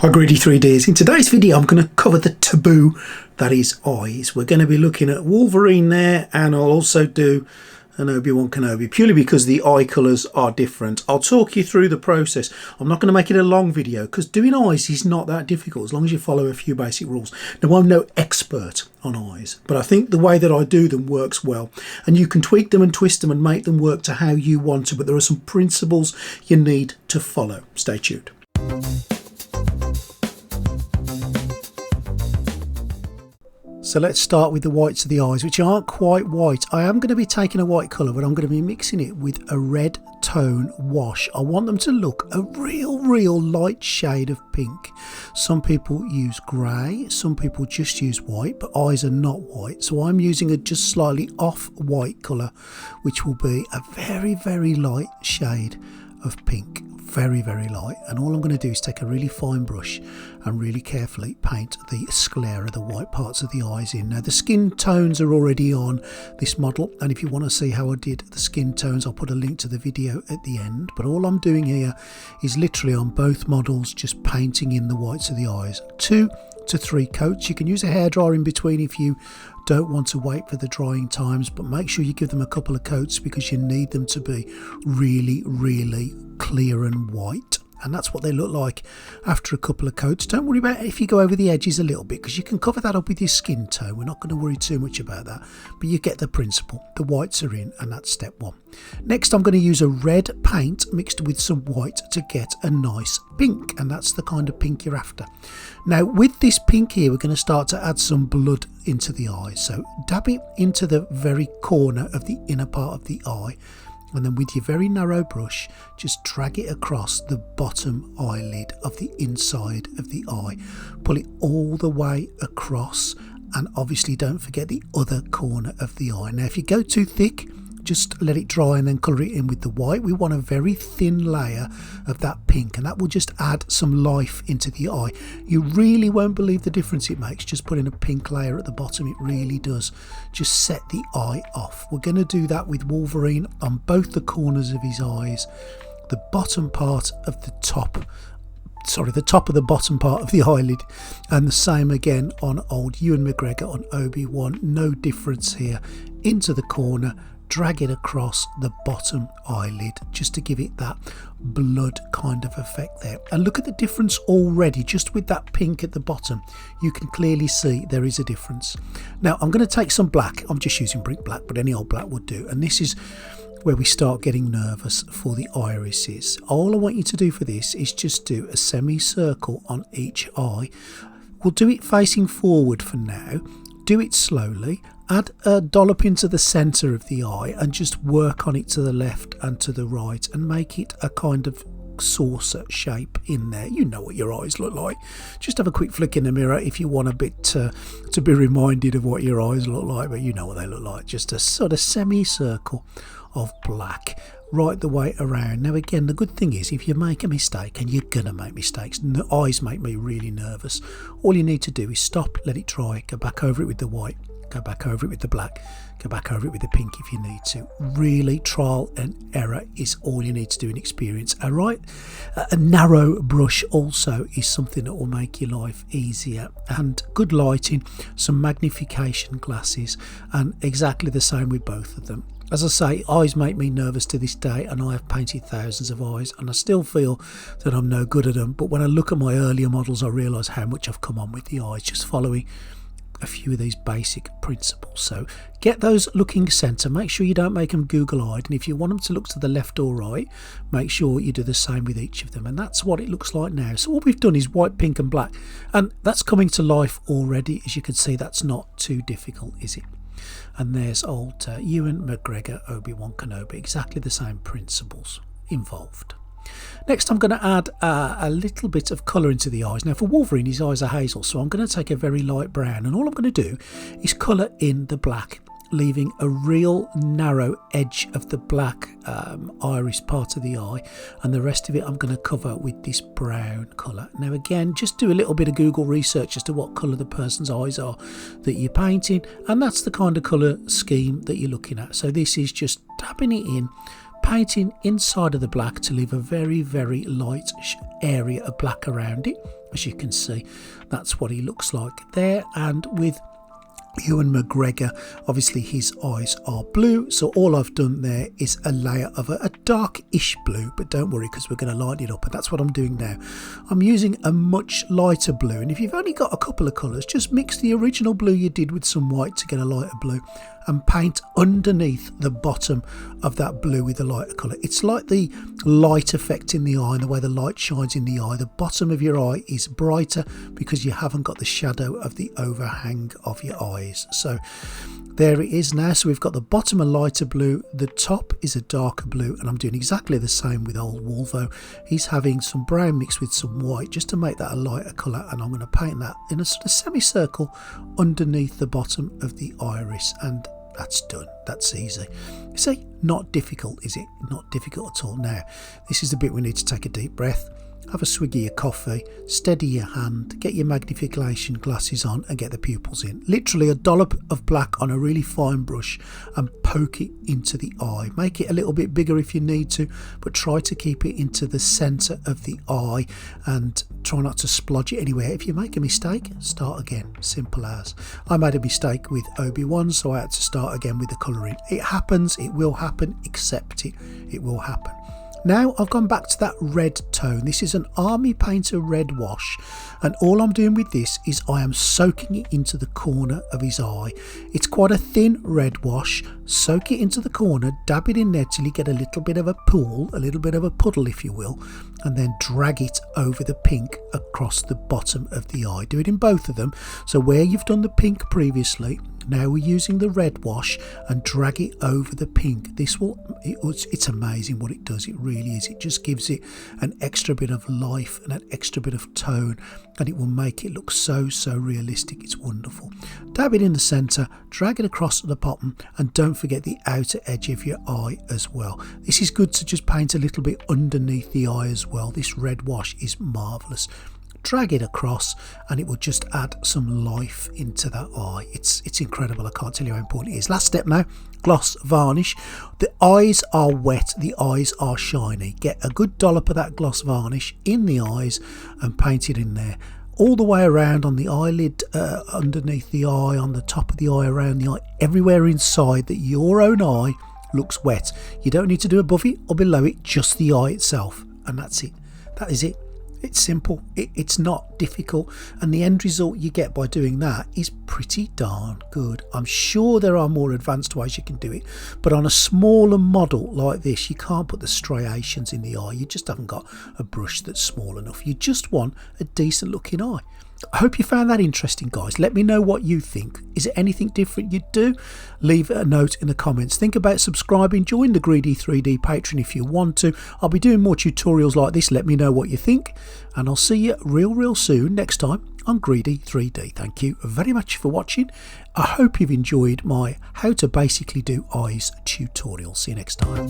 Hi greedy 3Ds. In today's video I'm going to cover the taboo that is eyes. We're going to be looking at Wolverine there, and I'll also do an Obi-Wan Kenobi purely because the eye colours are different. I'll talk you through the process. I'm not going to make it a long video because doing eyes is not that difficult as long as you follow a few basic rules. Now, I'm no expert on eyes, but I think the way that I do them works well, and you can tweak them and twist them and make them work to how you want to, but there are some principles you need to follow. Stay tuned. So let's start with the whites of the eyes, which aren't quite white. I am going to be taking a white colour, but I'm going to be mixing it with a red tone wash. I want them to look a real light shade of pink. Some people use grey, some people just use white, but eyes are not white. So I'm using a just slightly off white colour, which will be a very light shade of pink. Very light, and all I'm going to do is take a really fine brush and really carefully paint the sclera, the white parts of the eyes in. Now the skin tones are already on this model, and if you want to see how I did the skin tones, I'll put a link to the video at the end. But all I'm doing here is literally on both models just painting in the whites of the eyes. 2 to 3 coats. You can use a hairdryer in between if you don't want to wait for the drying times, but make sure you give them a couple of coats because you need them to be really clear and white, and that's what they look like after a couple of coats. Don't worry about if you go over the edges a little bit because you can cover that up with your skin tone. We're not going to worry too much about that, but you get the principle. The whites are in, and that's step one. Next, I'm going to use a red paint mixed with some white to get a nice pink, and that's the kind of pink you're after. Now with this pink here, we're going to start to add some blood into the eye. So dab it into the very corner of the inner part of the eye, and then with your very narrow brush just drag it across the bottom eyelid of the inside of the eye. Pull it all the way across, and obviously don't forget the other corner of the eye. Now if you go too thick, just let it dry and then colour it in with the white. We want a very thin layer of that pink, and that will just add some life into the eye. You really won't believe the difference it makes just putting a pink layer at the bottom. It really does just set the eye off. We're going to do that with Wolverine on both the corners of his eyes, the bottom part of the top of the bottom part of the eyelid, and the same again on old Ewan McGregor on Obi-Wan. No difference here. Into the corner, drag it across the bottom eyelid just to give it that blood kind of effect there. And look at the difference already just with that pink at the bottom. You can clearly see there is a difference. Now I'm going to take some black. I'm just using brick black, but any old black would do, and this is where we start getting nervous for the irises. All I want you to do for this is just do a semicircle on each eye. We'll do it facing forward for now. Do it slowly. Add a dollop into the centre of the eye and just work on it to the left and to the right and make it a kind of saucer shape in there. You know what your eyes look like. Just have a quick flick in the mirror if you want a bit to be reminded of what your eyes look like, but you know what they look like. Just a sort of semicircle of black right the way around. Now again, the good thing is if you make a mistake, and you're gonna make mistakes, the eyes make me really nervous, all you need to do is stop, let it dry, go back over it with the white, go back over it with the black, go back over it with the pink if you need to. Really, trial and error is all you need to do in experience. Alright, a narrow brush also is something that will make your life easier, and good lighting, some magnification glasses, and exactly the same with both of them. As I say, eyes make me nervous to this day, and I have painted thousands of eyes and I still feel that I'm no good at them. But when I look at my earlier models, I realise how much I've come on with the eyes just following a few of these basic principles. So get those looking centre, make sure you don't make them Google-eyed, and if you want them to look to the left or right, make sure you do the same with each of them. And that's what it looks like now. So all we've done is white, pink and black, and that's coming to life already. As you can see, that's not too difficult, is it? And there's old Ewan McGregor, Obi-Wan Kenobi, exactly the same principles involved. Next, I'm going to add a little bit of colour into the eyes. Now for Wolverine, his eyes are hazel, so I'm going to take a very light brown, and all I'm going to do is colour in the black, leaving a real narrow edge of the black iris part of the eye, and the rest of it I'm going to cover with this brown colour. Now again, just do a little bit of Google research as to what colour the person's eyes are that you're painting, and that's the kind of colour scheme that you're looking at. So this is just tapping it in, painting inside of the black to leave a very light area of black around it. as you can see, that's what he looks like there. And with Ewan McGregor, obviously his eyes are blue, so all I've done there is a layer of a darkish blue, but don't worry because we're going to lighten it up, and that's what I'm doing now. I'm using a much lighter blue, and if you've only got a couple of colours, just mix the original blue you did with some white to get a lighter blue and paint underneath the bottom of that blue with a lighter colour. It's like the light effect in the eye and the way the light shines in the eye. The bottom of your eye is brighter because you haven't got the shadow of the overhang of your eyes. So there it is now. So we've got the bottom a lighter blue, the top is a darker blue, and I'm doing exactly the same with old Wolvo. He's having some brown mixed with some white just to make that a lighter colour, and I'm going to paint that in a sort of semicircle underneath the bottom of the iris, and that's done. That's easy. You see, not difficult, is it? Not difficult at all. Now, this is the bit we need to take a deep breath, have a swig of your coffee, steady your hand, get your magnification glasses on and get the pupils in. Literally a dollop of black on a really fine brush and poke it into the eye. Make it a little bit bigger if you need to, but try to keep it into the centre of the eye and try not to splodge it anywhere. If you make a mistake, start again. Simple as. I made a mistake with Obi-Wan, so I had to start again with the colouring. It happens, it will happen, accept it, it will happen. Now I've gone back to that red tone. This is an Army Painter red wash, and all I'm doing with this is I am soaking it into the corner of his eye. It's quite a thin red wash. Soak it into the corner, dab it in there till you get a little bit of a pool, a little bit of a puddle if you will, and then drag it over the pink across the bottom of the eye. Do it in both of them. So where you've done the pink previously, now we're using the red wash and drag it over the pink. It's amazing what it does. It really is. It just gives it an extra bit of life and an extra bit of tone, and it will make it look so realistic. It's wonderful. Dab it in the centre, drag it across the bottom, and don't forget the outer edge of your eye as well. This is good to just paint a little bit underneath the eye as well. This red wash is marvellous. Drag it across and it will just add some life into that eye. It's incredible. I can't tell you how important it is. Last step now, gloss varnish. The eyes are wet, the eyes are shiny. Get a good dollop of that gloss varnish in the eyes and paint it in there. All the way around on the eyelid, underneath the eye, on the top of the eye, around the eye, everywhere inside that your own eye looks wet. You don't need to do above it or below it, just the eye itself. And that's it. That is it. It's simple, it's not difficult, and the end result you get by doing that is pretty darn good. I'm sure there are more advanced ways you can do it, but on a smaller model like this, you can't put the striations in the eye. You just haven't got a brush that's small enough. You just want a decent looking eye. I hope you found that interesting, guys. Let me know what you think. Is it anything different you'd do? Leave a note in the comments. Think about subscribing. Join the Greedy 3D Patreon if you want to. I'll be doing more tutorials like this. Let me know what you think, and I'll see you real soon next time on Greedy 3D. Thank you very much for watching. I hope you've enjoyed my how to basically do eyes tutorial. See you next time.